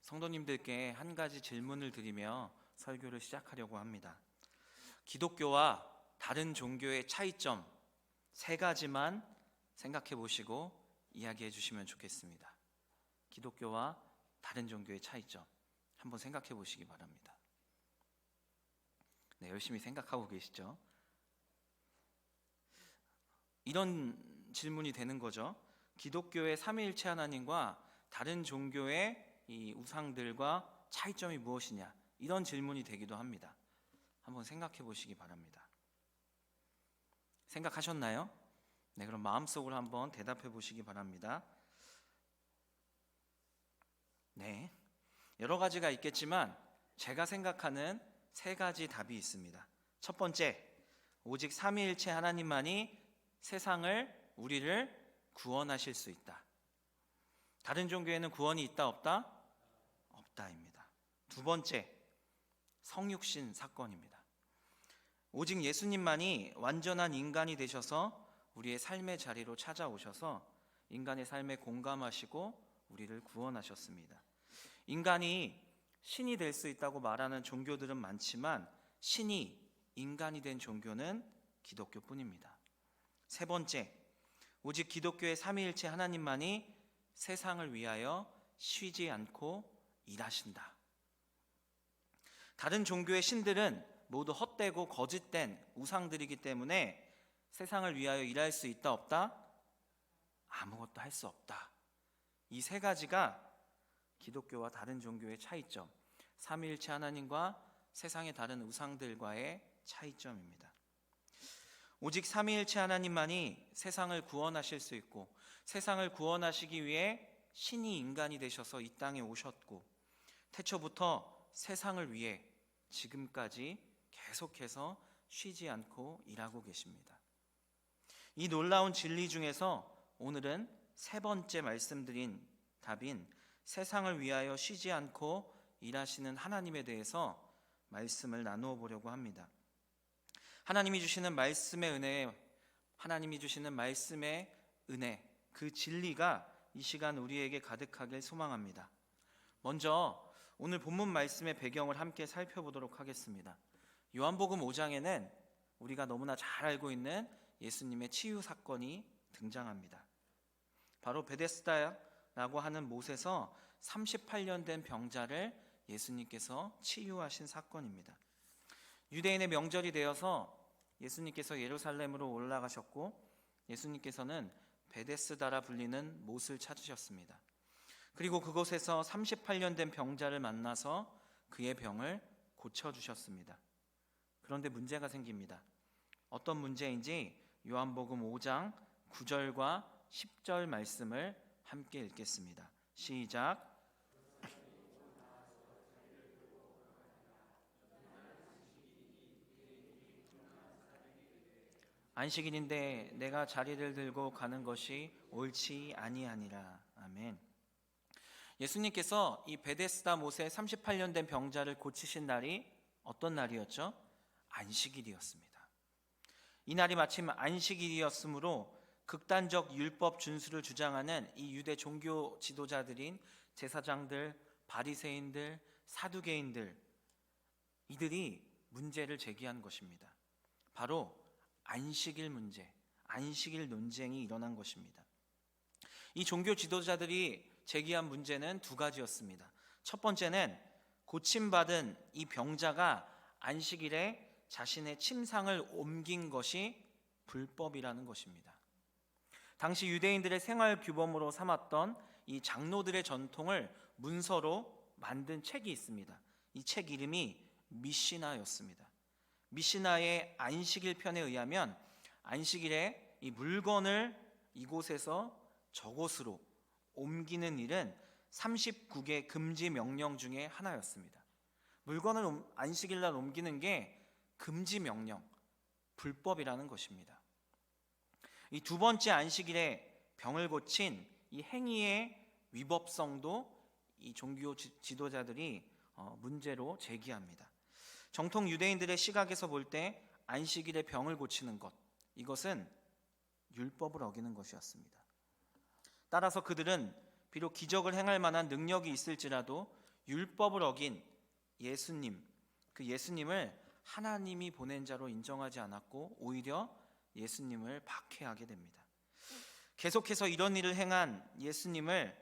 성도님들께 한 가지 질문을 드리며 설교를 시작하려고 합니다. 기독교와 다른 종교의 차이점 세 가지만 생각해 보시고 이야기해 주시면 좋겠습니다. 기독교와 다른 종교의 차이점 한번 생각해 보시기 바랍니다. 네, 열심히 생각하고 계시죠? 이런 질문이 되는 거죠. 기독교의 삼위일체 하나님과 다른 종교의 이 우상들과 차이점이 무엇이냐, 이런 질문이 되기도 합니다. 한번 생각해 보시기 바랍니다. 생각하셨나요? 네, 그럼 마음속으로 한번 대답해 보시기 바랍니다. 네, 여러 가지가 있겠지만 제가 생각하는 세 가지 답이 있습니다. 첫 번째, 오직 삼위일체 하나님만이 세상을, 우리를 구원하실 수 있다. 다른 종교에는 구원이 있다 없다? 없다입니다. 두 번째, 성육신 사건입니다. 오직 예수님만이 완전한 인간이 되셔서 우리의 삶의 자리로 찾아오셔서 인간의 삶에 공감하시고 우리를 구원하셨습니다. 인간이 신이 될 수 있다고 말하는 종교들은 많지만 신이 인간이 된 종교는 기독교뿐입니다. 세 번째, 오직 기독교의 삼위일체 하나님만이 세상을 위하여 쉬지 않고 일하신다. 다른 종교의 신들은 모두 헛되고 거짓된 우상들이기 때문에 세상을 위하여 일할 수 있다 없다? 아무것도 할 수 없다. 이 세 가지가 기독교와 다른 종교의 차이점, 삼위일체 하나님과 세상의 다른 우상들과의 차이점입니다. 오직 삼위일체 하나님만이 세상을 구원하실 수 있고, 세상을 구원하시기 위해 신이 인간이 되셔서 이 땅에 오셨고, 태초부터 세상을 위해 지금까지 계속해서 쉬지 않고 일하고 계십니다. 이 놀라운 진리 중에서 오늘은 세 번째 말씀드린 답인 세상을 위하여 쉬지 않고 일하시는 하나님에 대해서 말씀을 나누어 보려고 합니다. 하나님이 주시는 말씀의 은혜, 그 진리가 이 시간 우리에게 가득하길 소망합니다. 먼저 오늘 본문 말씀의 배경을 함께 살펴보도록 하겠습니다. 요한복음 5장에는 우리가 너무나 잘 알고 있는 예수님의 치유 사건이 등장합니다. 바로 베데스다라고 하는 못에서 38년 된 병자를 예수님께서 치유하신 사건입니다. 유대인의 명절이 되어서 예수님께서 예루살렘으로 올라가셨고, 예수님께서는 베데스다라 불리는 못을 찾으셨습니다. 그리고 그곳에서 38년 된 병자를 만나서 그의 병을 고쳐주셨습니다. 그런데 문제가 생깁니다. 어떤 문제인지 요한복음 5장 9절과 10절 말씀을 함께 읽겠습니다. 시작. 안식일인데 내가 자리를 들고 가는 것이 옳지 아니하니라. 아멘. 예수님께서 이 베데스다 못에 38년 된 병자를 고치신 날이 어떤 날이었죠? 안식일이었습니다. 이 날이 마침 안식일이었으므로 극단적 율법 준수를 주장하는 이 유대 종교 지도자들인 제사장들, 바리새인들, 사두개인들, 이들이 문제를 제기한 것입니다. 바로 안식일 문제, 안식일 논쟁이 일어난 것입니다. 이 종교 지도자들이 제기한 문제는 두 가지였습니다. 첫 번째는 고침받은 이 병자가 안식일에 자신의 침상을 옮긴 것이 불법이라는 것입니다. 당시 유대인들의 생활 규범으로 삼았던 이 장로들의 전통을 문서로 만든 책이 있습니다. 이 책 이름이 미시나였습니다. 미시나의 안식일 편에 의하면 안식일에 이 물건을 이곳에서 저곳으로 옮기는 일은 39개 금지 명령 중에 하나였습니다. 물건을 안식일날 옮기는 게 금지 명령, 불법이라는 것입니다. 이 두 번째 안식일에 병을 고친 이 행위의 위법성도 이 종교 지도자들이 문제로 제기합니다. 정통 유대인들의 시각에서 볼 때 안식일에 병을 고치는 것, 이것은 율법을 어기는 것이었습니다. 따라서 그들은 비록 기적을 행할 만한 능력이 있을지라도 율법을 어긴 예수님, 그 예수님을 하나님이 보낸 자로 인정하지 않았고 오히려 예수님을 박해하게 됩니다. 계속해서 이런 일을 행한 예수님을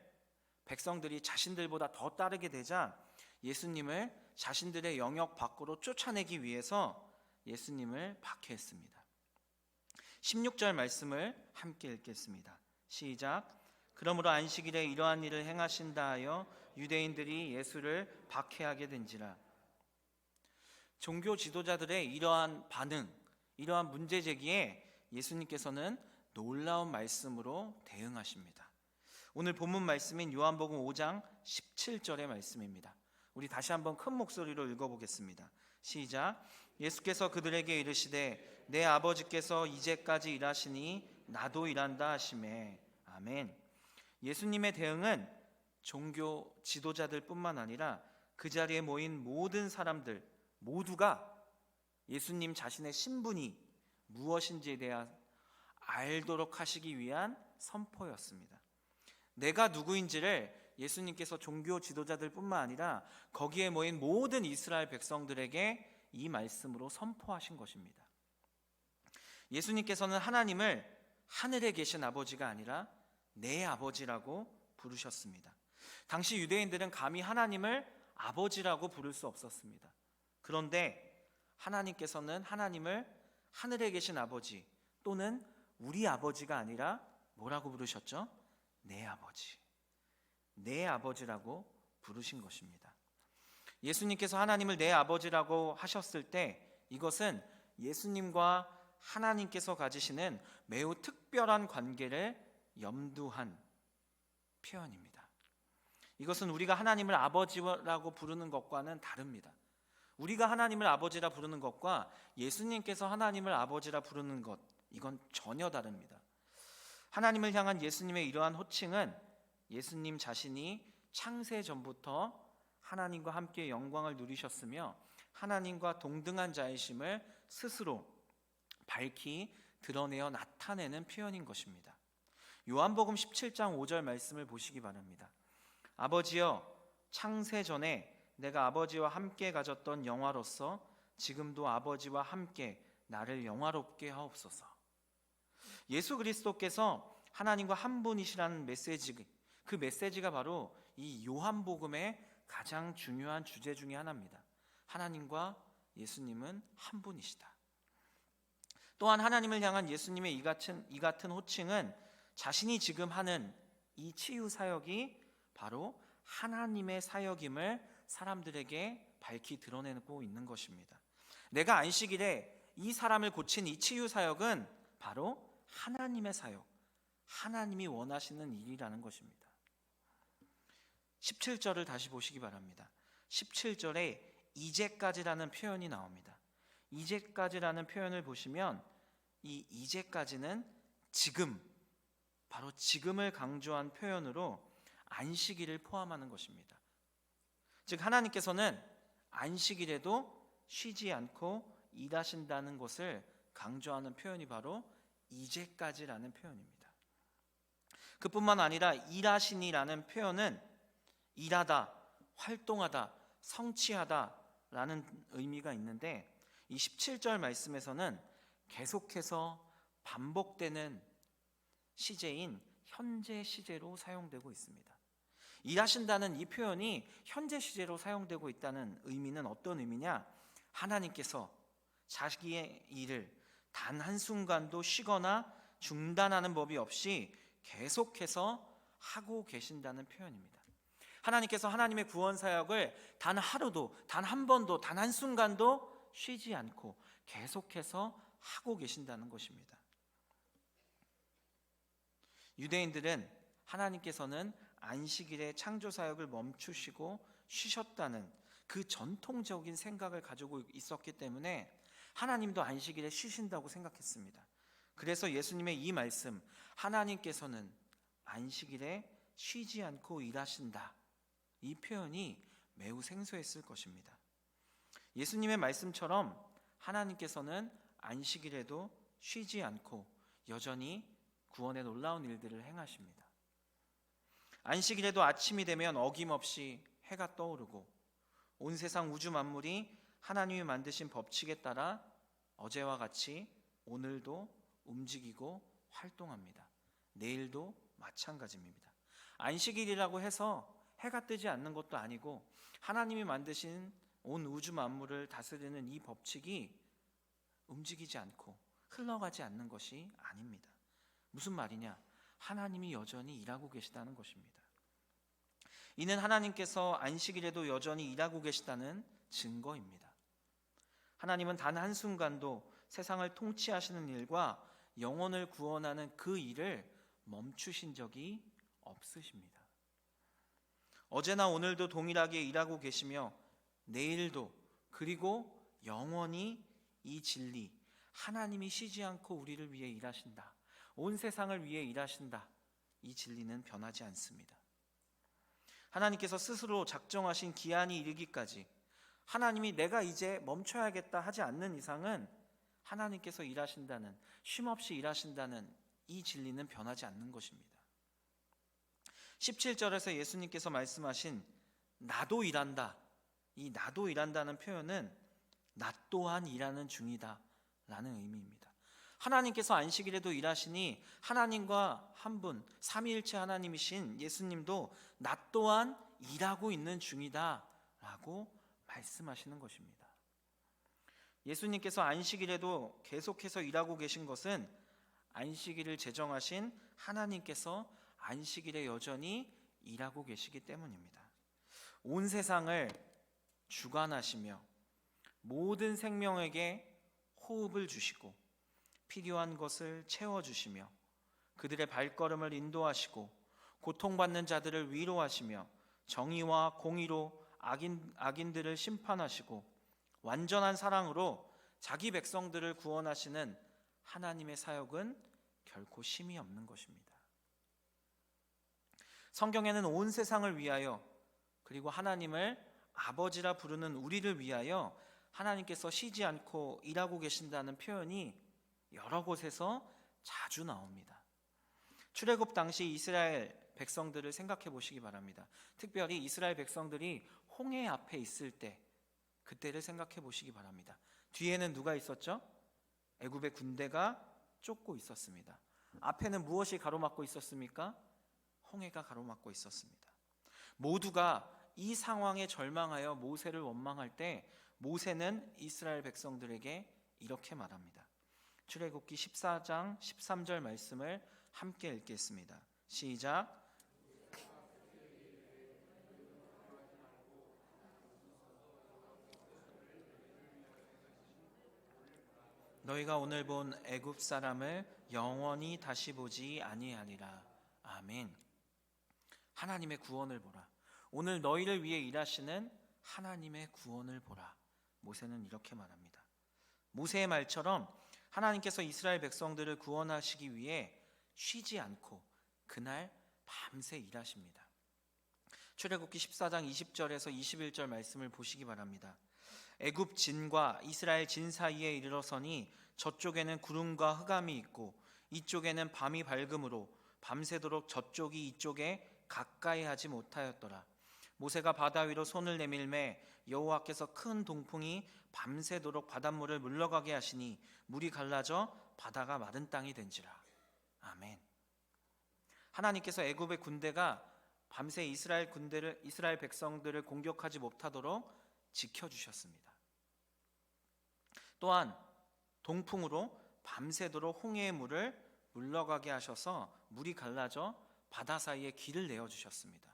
백성들이 자신들보다 더 따르게 되자 예수님을 자신들의 영역 밖으로 쫓아내기 위해서 예수님을 박해했습니다. 16절 말씀을 함께 읽겠습니다. 시작. 그러므로 안식일에 이러한 일을 행하신다 하여 유대인들이 예수를 박해하게 된지라. 종교 지도자들의 이러한 반응, 이러한 문제 제기에 예수님께서는 놀라운 말씀으로 대응하십니다. 오늘 본문 말씀인 요한복음 5장 17절의 말씀입니다. 우리 다시 한번 큰 목소리로 읽어보겠습니다. 시작. 예수께서 그들에게 이르시되 내 아버지께서 이제까지 일하시니 나도 일한다 하시매. 아멘. 예수님의 대응은 종교 지도자들뿐만 아니라 그 자리에 모인 모든 사람들 모두가 예수님 자신의 신분이 무엇인지에 대해 알도록 하시기 위한 선포였습니다. 내가 누구인지를 예수님께서 종교 지도자들뿐만 아니라 거기에 모인 모든 이스라엘 백성들에게 이 말씀으로 선포하신 것입니다. 예수님께서는 하나님을 하늘에 계신 아버지가 아니라 내 아버지라고 부르셨습니다. 당시 유대인들은 감히 하나님을 아버지라고 부를 수 없었습니다. 그런데 하나님께서는 하나님을 하늘에 계신 아버지 또는 우리 아버지가 아니라 뭐라고 부르셨죠? 내 아버지, 내 아버지라고 부르신 것입니다. 예수님께서 하나님을 내 아버지라고 하셨을 때 이것은 예수님과 하나님께서 가지시는 매우 특별한 관계를 염두한 표현입니다. 이것은 우리가 하나님을 아버지라고 부르는 것과는 다릅니다. 우리가 하나님을 아버지라 부르는 것과 예수님께서 하나님을 아버지라 부르는 것, 이건 전혀 다릅니다. 하나님을 향한 예수님의 이러한 호칭은 예수님 자신이 창세 전부터 하나님과 함께 영광을 누리셨으며 하나님과 동등한 자이심을 스스로 밝히 드러내어 나타내는 표현인 것입니다. 요한복음 17장 5절 말씀을 보시기 바랍니다. 아버지여, 창세 전에 내가 아버지와 함께 가졌던 영화로서 지금도 아버지와 함께 나를 영화롭게 하옵소서. 예수 그리스도께서 하나님과 한 분이시라는 메시지, 그 메시지가 바로 이 요한복음의 가장 중요한 주제 중에 하나입니다. 하나님과 예수님은 한 분이시다. 또한 하나님을 향한 예수님의 이 같은 호칭은 자신이 지금 하는 이 치유 사역이 바로 하나님의 사역임을 사람들에게 밝히 드러내고 있는 것입니다. 내가 안식일에 이 사람을 고친 이 치유 사역은 바로 하나님의 사역, 하나님이 원하시는 일이라는 것입니다. 17절을 다시 보시기 바랍니다. 17절에 이제까지라는 표현이 나옵니다. 이제까지라는 표현을 보시면 이 이제까지는 지금, 바로 지금을 강조한 표현으로 안식일을 포함하는 것입니다. 즉 하나님께서는 안식일에도 쉬지 않고 일하신다는 것을 강조하는 표현이 바로 이제까지라는 표현입니다. 그뿐만 아니라 일하시니라는 표현은 일하다, 활동하다, 성취하다라는 의미가 있는데 이 17절 말씀에서는 계속해서 반복되는 시제인 현재 시제로 사용되고 있습니다. 일하신다는 이 표현이 현재 시제로 사용되고 있다는 의미는 어떤 의미냐? 하나님께서 자기의 일을 단 한순간도 쉬거나 중단하는 법이 없이 계속해서 하고 계신다는 표현입니다. 하나님께서 하나님의 구원 사역을 단 하루도, 단 한 번도, 단 한순간도 쉬지 않고 계속해서 하고 계신다는 것입니다. 유대인들은 하나님께서는 안식일에 창조 사역을 멈추시고 쉬셨다는 그 전통적인 생각을 가지고 있었기 때문에 하나님도 안식일에 쉬신다고 생각했습니다. 그래서 예수님의 이 말씀, 하나님께서는 안식일에 쉬지 않고 일하신다, 이 표현이 매우 생소했을 것입니다. 예수님의 말씀처럼 하나님께서는 안식일에도 쉬지 않고 여전히 구원의 놀라운 일들을 행하십니다. 안식일에도 아침이 되면 어김없이 해가 떠오르고 온 세상 우주 만물이 하나님이 만드신 법칙에 따라 어제와 같이 오늘도 움직이고 활동합니다. 내일도 마찬가지입니다. 안식일이라고 해서 해가 뜨지 않는 것도 아니고 하나님이 만드신 온 우주 만물을 다스리는 이 법칙이 움직이지 않고 흘러가지 않는 것이 아닙니다. 무슨 말이냐? 하나님이 여전히 일하고 계시다는 것입니다. 이는 하나님께서 안식일에도 여전히 일하고 계시다는 증거입니다. 하나님은 단 한순간도 세상을 통치하시는 일과 영혼을 구원하는 그 일을 멈추신 적이 없으십니다. 어제나 오늘도 동일하게 일하고 계시며 내일도 그리고 영원히 이 진리, 하나님이 쉬지 않고 우리를 위해 일하신다, 온 세상을 위해 일하신다, 이 진리는 변하지 않습니다. 하나님께서 스스로 작정하신 기한이 이르기까지 하나님이 내가 이제 멈춰야겠다 하지 않는 이상은 하나님께서 일하신다는, 쉼없이 일하신다는 이 진리는 변하지 않는 것입니다. 17절에서 예수님께서 말씀하신 나도 일한다, 이 나도 일한다는 표현은 나 또한 일하는 중이다 라는 의미입니다. 하나님께서 안식일에도 일하시니 하나님과 한 분, 삼위일체 하나님이신 예수님도 나 또한 일하고 있는 중이다 라고 말씀하시는 것입니다. 예수님께서 안식일에도 계속해서 일하고 계신 것은 안식일을 제정하신 하나님께서 안식일에 여전히 일하고 계시기 때문입니다. 온 세상을 주관하시며 모든 생명에게 호흡을 주시고 필요한 것을 채워주시며 그들의 발걸음을 인도하시고 고통받는 자들을 위로하시며 정의와 공의로 악인들을 심판하시고 완전한 사랑으로 자기 백성들을 구원하시는 하나님의 사역은 결코 쉼이 없는 것입니다. 성경에는 온 세상을 위하여 그리고 하나님을 아버지라 부르는 우리를 위하여 하나님께서 쉬지 않고 일하고 계신다는 표현이 여러 곳에서 자주 나옵니다. 출애굽 당시 이스라엘 백성들을 생각해 보시기 바랍니다. 특별히 이스라엘 백성들이 홍해 앞에 있을 때 그때를 생각해 보시기 바랍니다. 뒤에는 누가 있었죠? 애굽의 군대가 쫓고 있었습니다. 앞에는 무엇이 가로막고 있었습니까? 홍해가 가로막고 있었습니다. 모두가 이 상황에 절망하여 모세를 원망할 때 모세는 이스라엘 백성들에게 이렇게 말합니다. 출애굽기 14장 13절 말씀을 함께 읽겠습니다. 시작. 너희가 오늘 본 애굽 사람을 영원히 다시 보지 아니하리라. 아멘. 하나님의 구원을 보라. 오늘 너희를 위해 일하시는 하나님의 구원을 보라. 모세는 이렇게 말합니다. 모세의 말처럼 하나님께서 이스라엘 백성들을 구원하시기 위해 쉬지 않고 그날 밤새 일하십니다. 출애굽기 14장 20절에서 21절 말씀을 보시기 바랍니다. 애굽 진과 이스라엘 진 사이에 이르러서니 저쪽에는 구름과 흑암이 있고 이쪽에는 밤이 밝음으로 밤새도록 저쪽이 이쪽에 가까이 하지 못하였더라. 모세가 바다 위로 손을 내밀매 여호와께서 큰 동풍이 밤새도록 바닷물을 물러가게 하시니 물이 갈라져 바다가 마른 땅이 된지라. 아멘. 하나님께서 애굽의 군대가 밤새 이스라엘 백성들을 공격하지 못하도록 지켜주셨습니다. 또한 동풍으로 밤새도록 홍해의 물을 물러가게 하셔서 물이 갈라져 바다 사이에 길을 내어주셨습니다.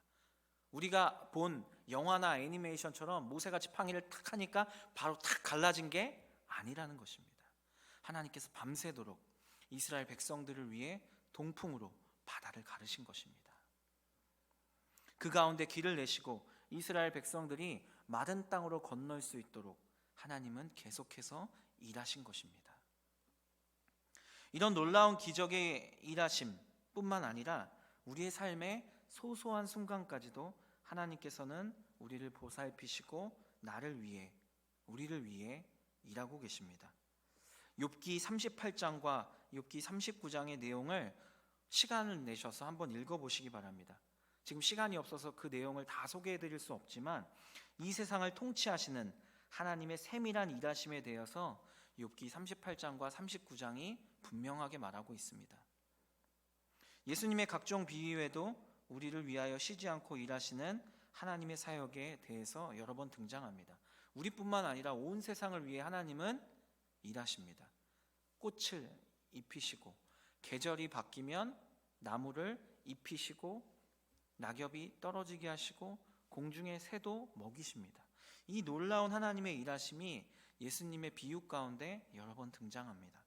우리가 본 영화나 애니메이션처럼 모세가 지팡이를 탁 하니까 바로 탁 갈라진 게 아니라는 것입니다. 하나님께서 밤새도록 이스라엘 백성들을 위해 동풍으로 바다를 가르신 것입니다. 그 가운데 길을 내시고 이스라엘 백성들이 마른 땅으로 건널 수 있도록 하나님은 계속해서 일하신 것입니다. 이런 놀라운 기적의 일하심 뿐만 아니라 우리의 삶의 소소한 순간까지도 하나님께서는 우리를 보살피시고 나를 위해, 우리를 위해 일하고 계십니다. 욥기 38장과 욥기 39장의 내용을 시간을 내셔서 한번 읽어보시기 바랍니다. 지금 시간이 없어서 그 내용을 다 소개해 드릴 수 없지만 이 세상을 통치하시는 하나님의 세밀한 일하심에 대해서 욥기 38장과 39장이 분명하게 말하고 있습니다. 예수님의 각종 비유 외에도 우리를 위하여 쉬지 않고 일하시는 하나님의 사역에 대해서 여러 번 등장합니다. 우리뿐만 아니라 온 세상을 위해 하나님은 일하십니다. 꽃을 입히시고 계절이 바뀌면 나무를 입히시고 낙엽이 떨어지게 하시고 공중의 새도 먹이십니다. 이 놀라운 하나님의 일하심이 예수님의 비유 가운데 여러 번 등장합니다.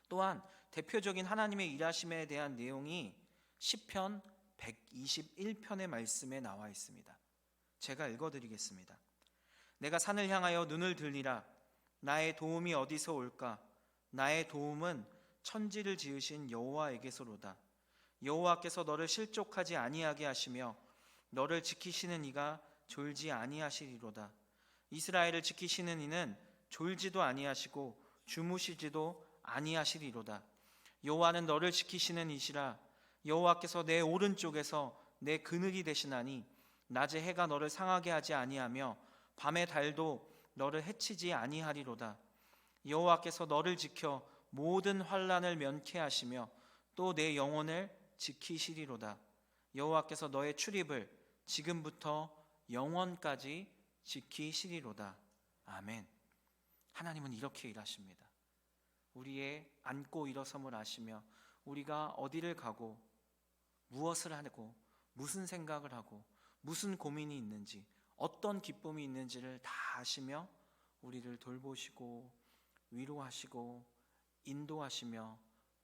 또한 대표적인 하나님의 일하심에 대한 내용이 시편 121편의 말씀에 나와 있습니다. 제가 읽어드리겠습니다. 내가 산을 향하여 눈을 들리라. 나의 도움이 어디서 올까? 나의 도움은 천지를 지으신 여호와에게서로다. 여호와께서 너를 실족하지 아니하게 하시며 너를 지키시는 이가 졸지 아니하시리로다. 이스라엘을 지키시는 이는 졸지도 아니하시고 주무시지도 아니하시리로다. 여호와는 너를 지키시는 이시라. 여호와께서 내 오른쪽에서 내 그늘이 되시나니 낮에 해가 너를 상하게 하지 아니하며 밤의 달도 너를 해치지 아니하리로다. 여호와께서 너를 지켜 모든 환난을 면케하시며 또 내 영혼을 지키시리로다. 여호와께서 너의 출입을 지금부터 영원까지 지키시리로다. 아멘. 하나님은 이렇게 일하십니다. 우리의 앉고 일어섬을 아시며 우리가 어디를 가고 무엇을 하고 무슨 생각을 하고 무슨 고민이 있는지 어떤 기쁨이 있는지를 다 아시며 우리를 돌보시고 위로하시고 인도하시며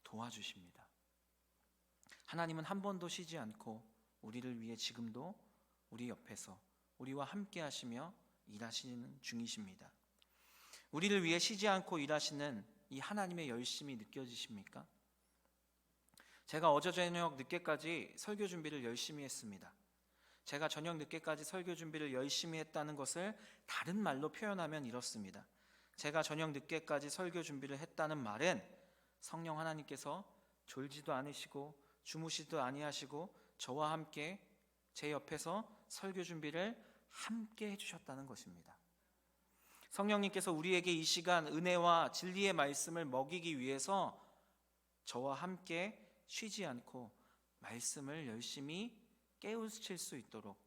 도와주십니다. 하나님은 한 번도 쉬지 않고 우리를 위해 지금도 우리 옆에서 우리와 함께 하시며 일하시는 중이십니다. 우리를 위해 쉬지 않고 일하시는 이 하나님의 열심이 느껴지십니까? 제가 어제 저녁 늦게까지 설교 준비를 열심히 했습니다. 제가 저녁 늦게까지 설교 준비를 열심히 했다는 것을 다른 말로 표현하면 이렇습니다. 제가 저녁 늦게까지 설교 준비를 했다는 말은 성령 하나님께서 졸지도 않으시고 주무시도 아니하시고 저와 함께 제 옆에서 설교 준비를 함께 해주셨다는 것입니다. 성령님께서 우리에게 이 시간 은혜와 진리의 말씀을 먹이기 위해서 저와 함께 쉬지 않고 말씀을 열심히 깨우칠 수 있도록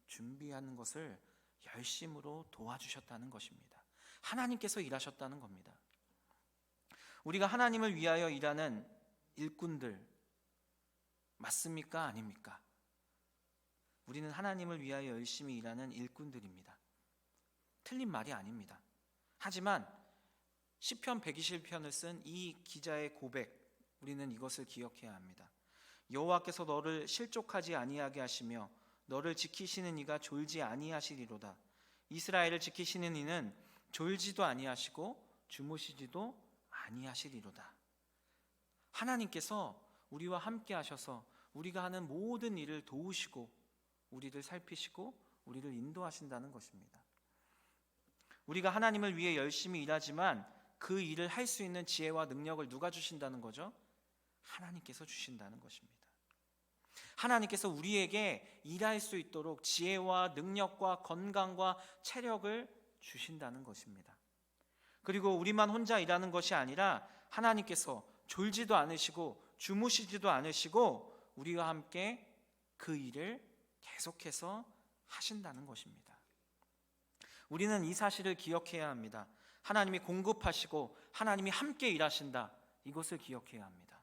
준비하는 것을 열심으로 도와주셨다는 것입니다. 하나님께서 일하셨다는 겁니다. 우리가 하나님을 위하여 일하는 일꾼들 맞습니까? 아닙니까? 우리는 하나님을 위하여 열심히 일하는 일꾼들입니다. 틀린 말이 아닙니다. 하지만 시편 120편을 쓴 이 기자의 고백, 우리는 이것을 기억해야 합니다. 여호와께서 너를 실족하지 아니하게 하시며 너를 지키시는 이가 졸지 아니하시리로다. 이스라엘을 지키시는 이는 졸지도 아니하시고 주무시지도 아니하시리로다. 하나님께서 우리와 함께 하셔서 우리가 하는 모든 일을 도우시고 우리를 살피시고 우리를 인도하신다는 것입니다. 우리가 하나님을 위해 열심히 일하지만 그 일을 할 수 있는 지혜와 능력을 누가 주신다는 거죠? 하나님께서 주신다는 것입니다. 하나님께서 우리에게 일할 수 있도록 지혜와 능력과 건강과 체력을 주신다는 것입니다. 그리고 우리만 혼자 일하는 것이 아니라 하나님께서 졸지도 않으시고 주무시지도 않으시고 우리와 함께 그 일을 계속해서 하신다는 것입니다. 우리는 이 사실을 기억해야 합니다. 하나님이 공급하시고 하나님이 함께 일하신다. 이것을 기억해야 합니다.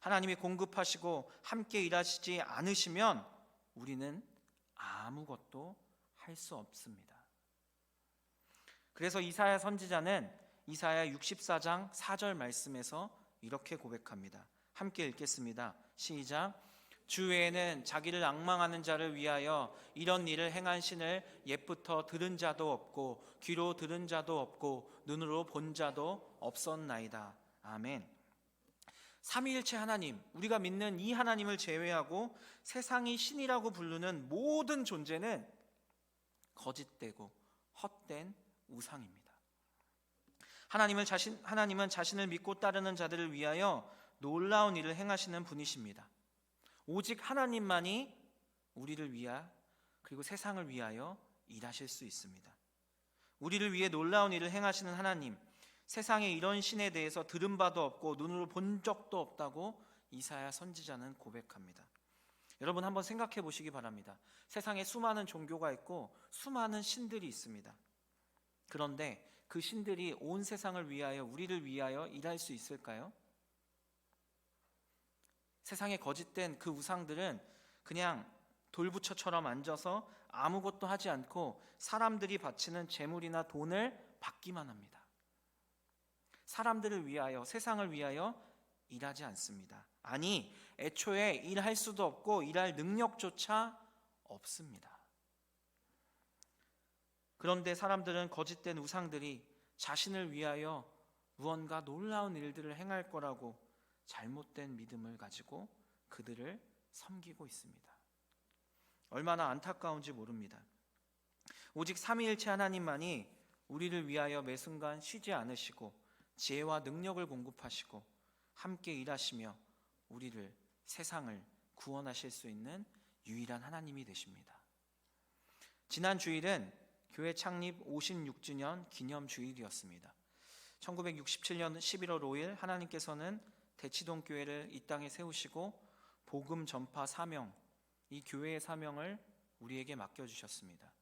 하나님이 공급하시고 함께 일하시지 않으시면 우리는 아무것도 할 수 없습니다. 그래서 이사야 선지자는 이사야 64장 4절 말씀에서 이렇게 고백합니다. 함께 읽겠습니다. 시작. 주 외에는 자기를 앙망하는 자를 위하여 이런 일을 행한 신을 옛부터 들은 자도 없고 귀로 들은 자도 없고 눈으로 본 자도 없었나이다. 아멘. 삼위일체 하나님, 우리가 믿는 이 하나님을 제외하고 세상이 신이라고 부르는 모든 존재는 거짓되고 헛된 우상입니다. 하나님은 자신을 믿고 따르는 자들을 위하여 놀라운 일을 행하시는 분이십니다. 오직 하나님만이 우리를 위하 그리고 세상을 위하여 일하실 수 있습니다. 우리를 위해 놀라운 일을 행하시는 하나님, 세상에 이런 신에 대해서 들은 바도 없고 눈으로 본 적도 없다고 이사야 선지자는 고백합니다. 여러분 한번 생각해 보시기 바랍니다. 세상에 수많은 종교가 있고 수많은 신들이 있습니다. 그런데 그 신들이 온 세상을 위하여 우리를 위하여 일할 수 있을까요? 세상에 거짓된 그 우상들은 그냥 돌부처처럼 앉아서 아무것도 하지 않고 사람들이 바치는 재물이나 돈을 받기만 합니다. 사람들을 위하여, 세상을 위하여 일하지 않습니다. 아니, 애초에 일할 수도 없고 일할 능력조차 없습니다. 그런데 사람들은 거짓된 우상들이 자신을 위하여 무언가 놀라운 일들을 행할 거라고 잘못된 믿음을 가지고 그들을 섬기고 있습니다. 얼마나 안타까운지 모릅니다. 오직 삼위일체 하나님만이 우리를 위하여 매 순간 쉬지 않으시고 지혜와 능력을 공급하시고 함께 일하시며 우리를, 세상을 구원하실 수 있는 유일한 하나님이 되십니다. 지난 주일은 교회 창립 56주년 기념 주일이었습니다. 1967년 11월 5일 하나님께서는 대치동 교회를 이 땅에 세우시고 복음 전파 사명, 이 교회의 사명을 우리에게 맡겨주셨습니다.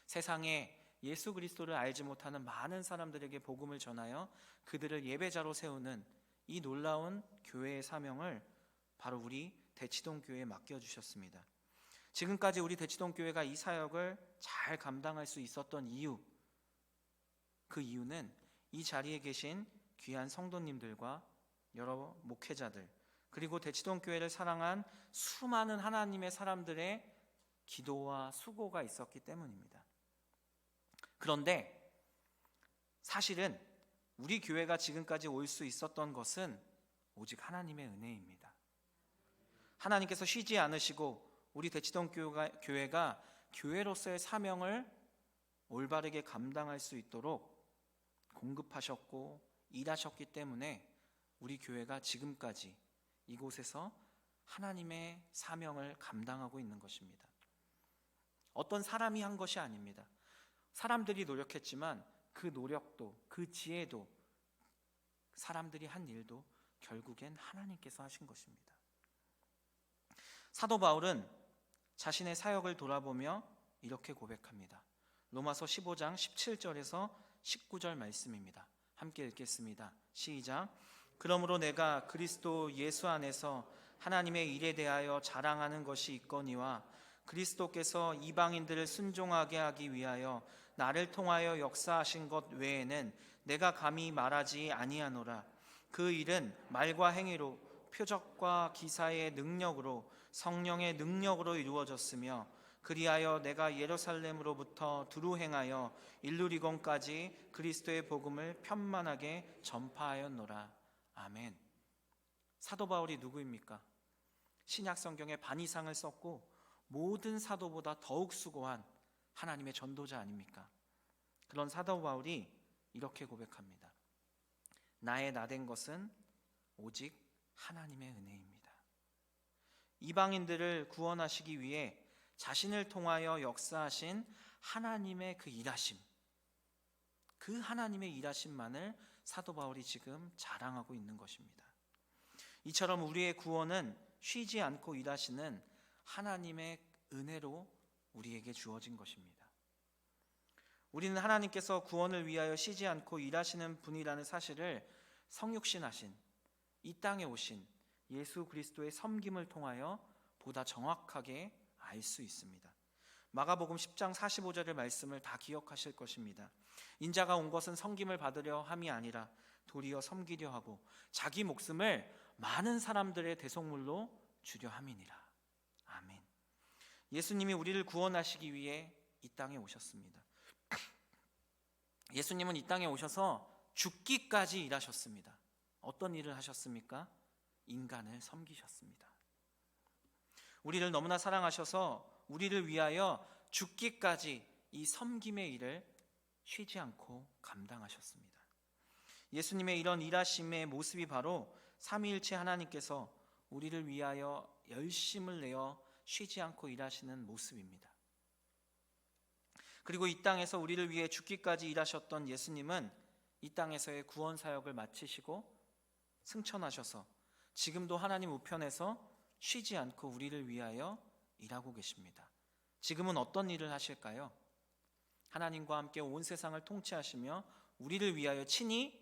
세상에 예수 그리스도를 알지 못하는 많은 사람들에게 복음을 전하여 그들을 예배자로 세우는 이 놀라운 교회의 사명을 바로 우리 대치동 교회에 맡겨주셨습니다. 지금까지 우리 대치동 교회가 이 사역을 잘 감당할 수 있었던 이유, 그 이유는 이 자리에 계신 귀한 성도님들과 여러 목회자들, 그리고 대치동 교회를 사랑한 수많은 하나님의 사람들의 기도와 수고가 있었기 때문입니다. 그런데 사실은 우리 교회가 지금까지 올 수 있었던 것은 오직 하나님의 은혜입니다. 하나님께서 쉬지 않으시고 우리 대치동 교회가 교회로서의 사명을 올바르게 감당할 수 있도록 공급하셨고 일하셨기 때문에 우리 교회가 지금까지 이곳에서 하나님의 사명을 감당하고 있는 것입니다. 어떤 사람이 한 것이 아닙니다. 사람들이 노력했지만 그 노력도, 그 지혜도, 사람들이 한 일도 결국엔 하나님께서 하신 것입니다. 사도 바울은 자신의 사역을 돌아보며 이렇게 고백합니다. 로마서 15장 17절에서 19절 말씀입니다. 함께 읽겠습니다. 시작. 그러므로 내가 그리스도 예수 안에서 하나님의 일에 대하여 자랑하는 것이 있거니와 그리스도께서 이방인들을 순종하게 하기 위하여 나를 통하여 역사하신 것 외에는 내가 감히 말하지 아니하노라. 그 일은 말과 행위로, 표적과 기사의 능력으로, 성령의 능력으로 이루어졌으며 그리하여 내가 예루살렘으로부터 두루 행하여 일루리곤까지 그리스도의 복음을 편만하게 전파하였노라. 아멘. 사도 바울이 누구입니까? 신약 성경의 반 이상을 썼고 모든 사도보다 더욱 수고한 하나님의 전도자 아닙니까? 그런 사도 바울이 이렇게 고백합니다. 나의 나된 것은 오직 하나님의 은혜입니다. 이방인들을 구원하시기 위해 자신을 통하여 역사하신 하나님의 그 일하심, 그 하나님의 일하심만을 사도 바울이 지금 자랑하고 있는 것입니다. 이처럼 우리의 구원은 쉬지 않고 일하시는 하나님의 은혜로 우리에게 주어진 것입니다. 우리는 하나님께서 구원을 위하여 쉬지 않고 일하시는 분이라는 사실을 성육신하신, 이 땅에 오신 예수 그리스도의 섬김을 통하여 보다 정확하게 알 수 있습니다. 마가복음 10장 45절의 말씀을 다 기억하실 것입니다. 인자가 온 것은 섬김을 받으려 함이 아니라 도리어 섬기려 하고 자기 목숨을 많은 사람들의 대속물로 주려 함이니라. 아멘. 예수님이 우리를 구원하시기 위해 이 땅에 오셨습니다. 예수님은 이 땅에 오셔서 죽기까지 일하셨습니다. 어떤 일을 하셨습니까? 인간을 섬기셨습니다. 우리를 너무나 사랑하셔서 우리를 위하여 죽기까지 이 섬김의 일을 쉬지 않고 감당하셨습니다. 예수님의 이런 일하심의 모습이 바로 삼위일체 하나님께서 우리를 위하여 열심을 내어 쉬지 않고 일하시는 모습입니다. 그리고 이 땅에서 우리를 위해 죽기까지 일하셨던 예수님은 이 땅에서의 구원 사역을 마치시고 승천하셔서 지금도 하나님 우편에서 쉬지 않고 우리를 위하여 일하고 계십니다. 지금은 어떤 일을 하실까요? 하나님과 함께 온 세상을 통치하시며 우리를 위하여 친히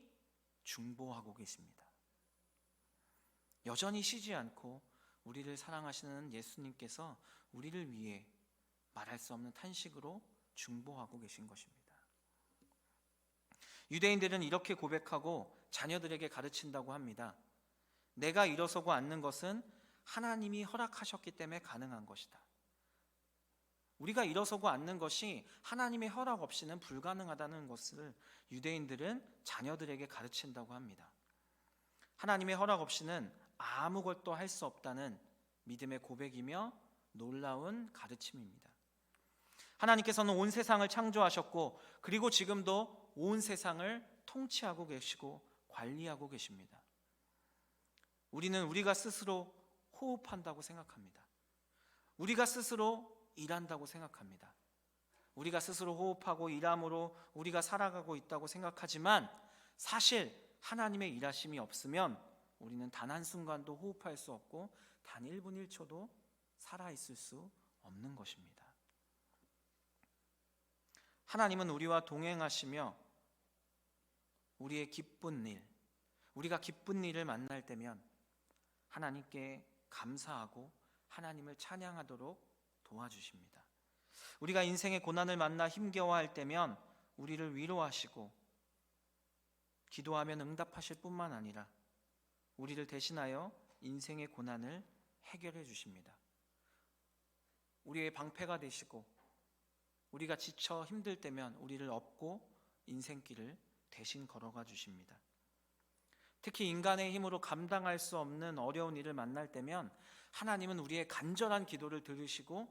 중보하고 계십니다. 여전히 쉬지 않고 우리를 사랑하시는 예수님께서 우리를 위해 말할 수 없는 탄식으로 중보하고 계신 것입니다. 유대인들은 이렇게 고백하고 자녀들에게 가르친다고 합니다. 내가 일어서고 앉는 것은 하나님이 허락하셨기 때문에 가능한 것이다. 우리가 일어서고 앉는 것이 하나님의 허락 없이는 불가능하다는 것을 유대인들은 자녀들에게 가르친다고 합니다. 하나님의 허락 없이는 아무것도 할 수 없다는 믿음의 고백이며 놀라운 가르침입니다. 하나님께서는 온 세상을 창조하셨고 그리고 지금도 온 세상을 통치하고 계시고 관리하고 계십니다. 우리는 우리가 스스로 호흡한다고 생각합니다. 우리가 스스로 일한다고 생각합니다. 우리가 스스로 호흡하고 일함으로 우리가 살아가고 있다고 생각하지만 사실 하나님의 일하심이 없으면 우리는 단 한순간도 호흡할 수 없고 단 1분 1초도 살아있을 수 없는 것입니다. 하나님은 우리와 동행하시며 우리의 기쁜 일, 우리가 기쁜 일을 만날 때면 하나님께 감사하고 하나님을 찬양하도록 도와주십니다. 우리가 인생의 고난을 만나 힘겨워할 때면 우리를 위로하시고 기도하면 응답하실 뿐만 아니라 우리를 대신하여 인생의 고난을 해결해 주십니다. 우리의 방패가 되시고 우리가 지쳐 힘들 때면 우리를 업고 인생길을 대신 걸어가 주십니다. 특히 인간의 힘으로 감당할 수 없는 어려운 일을 만날 때면 하나님은 우리의 간절한 기도를 들으시고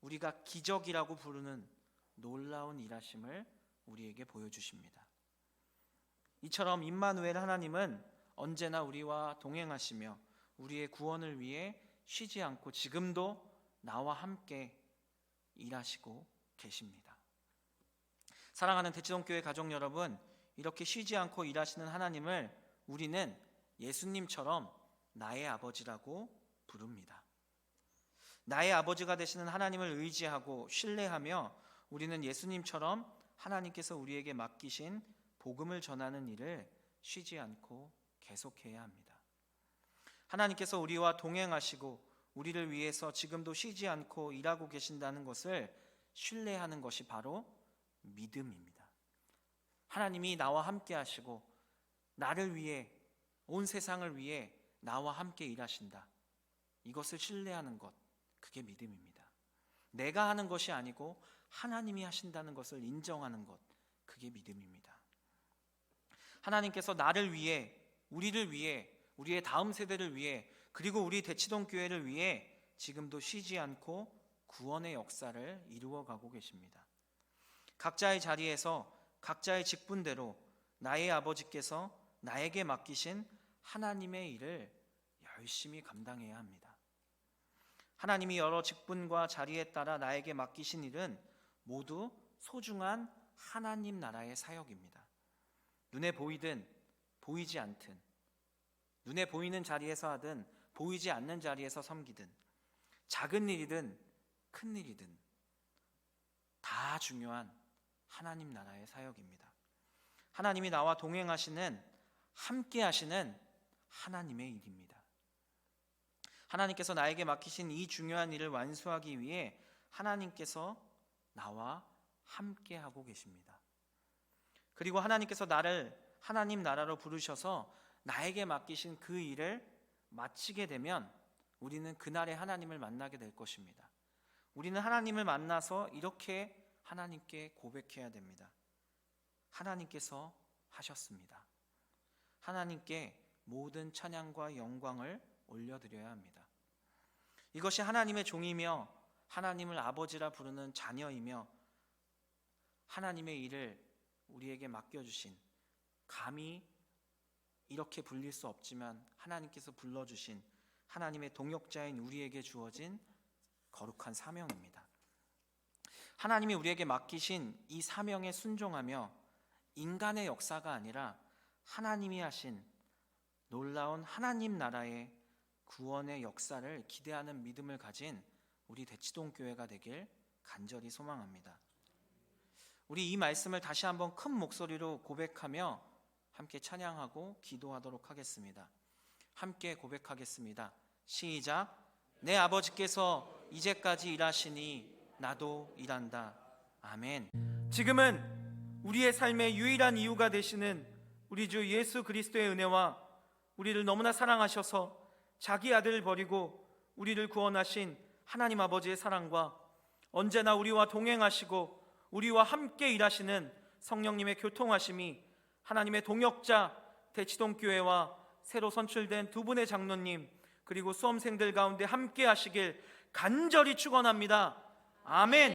우리가 기적이라고 부르는 놀라운 일하심을 우리에게 보여주십니다. 이처럼 임마누엘 하나님은 언제나 우리와 동행하시며 우리의 구원을 위해 쉬지 않고 지금도 나와 함께 일하시고 계십니다. 사랑하는 대치동교회 가족 여러분, 이렇게 쉬지 않고 일하시는 하나님을 우리는 예수님처럼 나의 아버지라고 부릅니다. 나의 아버지가 되시는 하나님을 의지하고 신뢰하며 우리는 예수님처럼 하나님께서 우리에게 맡기신 복음을 전하는 일을 쉬지 않고 계속해야 합니다. 하나님께서 우리와 동행하시고 우리를 위해서 지금도 쉬지 않고 일하고 계신다는 것을 신뢰하는 것이 바로 믿음입니다. 하나님이 나와 함께 하시고 나를 위해, 온 세상을 위해 나와 함께 일하신다. 이것을 신뢰하는 것, 그게 믿음입니다. 내가 하는 것이 아니고 하나님이 하신다는 것을 인정하는 것, 그게 믿음입니다. 하나님께서 나를 위해, 우리를 위해, 우리의 다음 세대를 위해, 그리고 우리 대치동 교회를 위해 지금도 쉬지 않고 구원의 역사를 이루어가고 계십니다. 각자의 자리에서 각자의 직분대로 나의 아버지께서 나에게 맡기신 하나님의 일을 열심히 감당해야 합니다. 하나님이 여러 직분과 자리에 따라 나에게 맡기신 일은 모두 소중한 하나님 나라의 사역입니다. 눈에 보이든 보이지 않든, 눈에 보이는 자리에서 하든 보이지 않는 자리에서 섬기든, 작은 일이든 큰 일이든 다 중요한 하나님 나라의 사역입니다. 하나님이 나와 동행하시는, 함께 하시는 하나님의 일입니다. 하나님께서 나에게 맡기신 이 중요한 일을 완수하기 위해 하나님께서 나와 함께 하고 계십니다. 그리고 하나님께서 나를 하나님 나라로 부르셔서 나에게 맡기신 그 일을 마치게 되면 우리는 그날의 하나님을 만나게 될 것입니다. 우리는 하나님을 만나서 이렇게 하나님께 고백해야 됩니다. 하나님께서 하셨습니다. 하나님께 모든 찬양과 영광을 올려드려야 합니다. 이것이 하나님의 종이며 하나님을 아버지라 부르는 자녀이며 하나님의 일을 우리에게 맡겨주신, 감히 이렇게 불릴 수 없지만 하나님께서 불러주신 하나님의 동역자인 우리에게 주어진 거룩한 사명입니다. 하나님이 우리에게 맡기신 이 사명에 순종하며 인간의 역사가 아니라 하나님이 하신 놀라운 하나님 나라의 구원의 역사를 기대하는 믿음을 가진 우리 대치동 교회가 되길 간절히 소망합니다. 우리 이 말씀을 다시 한번 큰 목소리로 고백하며 함께 찬양하고 기도하도록 하겠습니다. 함께 고백하겠습니다. 시작. 내 아버지께서 이제까지 일하시니 나도 일한다. 아멘. 지금은 우리의 삶의 유일한 이유가 되시는 우리 주 예수 그리스도의 은혜와 우리를 너무나 사랑하셔서 자기 아들을 버리고 우리를 구원하신 하나님 아버지의 사랑과 언제나 우리와 동행하시고 우리와 함께 일하시는 성령님의 교통하심이 하나님의 동역자 대치동 교회와 새로 선출된 두 분의 장로님 그리고 수험생들 가운데 함께 하시길 간절히 축원합니다. 아멘.